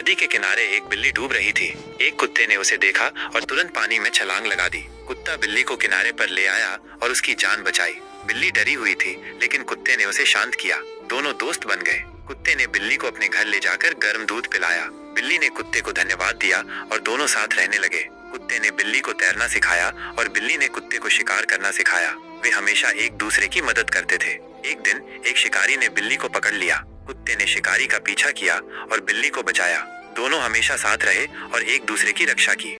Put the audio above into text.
नदी के किनारे एक बिल्ली डूब रही थी। एक कुत्ते ने उसे देखा और तुरंत पानी में छलांग लगा दी। कुत्ता बिल्ली को किनारे पर ले आया और उसकी जान बचाई। बिल्ली डरी हुई थी, लेकिन कुत्ते ने उसे शांत किया। दोनों दोस्त बन गए। कुत्ते ने बिल्ली को अपने घर ले जाकर गर्म दूध पिलाया। बिल्ली ने कुत्ते को धन्यवाद दिया और दोनों साथ रहने लगे। कुत्ते ने बिल्ली को तैरना सिखाया और बिल्ली ने कुत्ते को शिकार करना सिखाया। वे हमेशा एक दूसरे की मदद करते थे। एक दिन एक शिकारी ने बिल्ली को पकड़ लिया। कुत्ते ने शिकारी का पीछा किया और बिल्ली को बचाया। दोनों हमेशा साथ रहे और एक दूसरे की रक्षा की।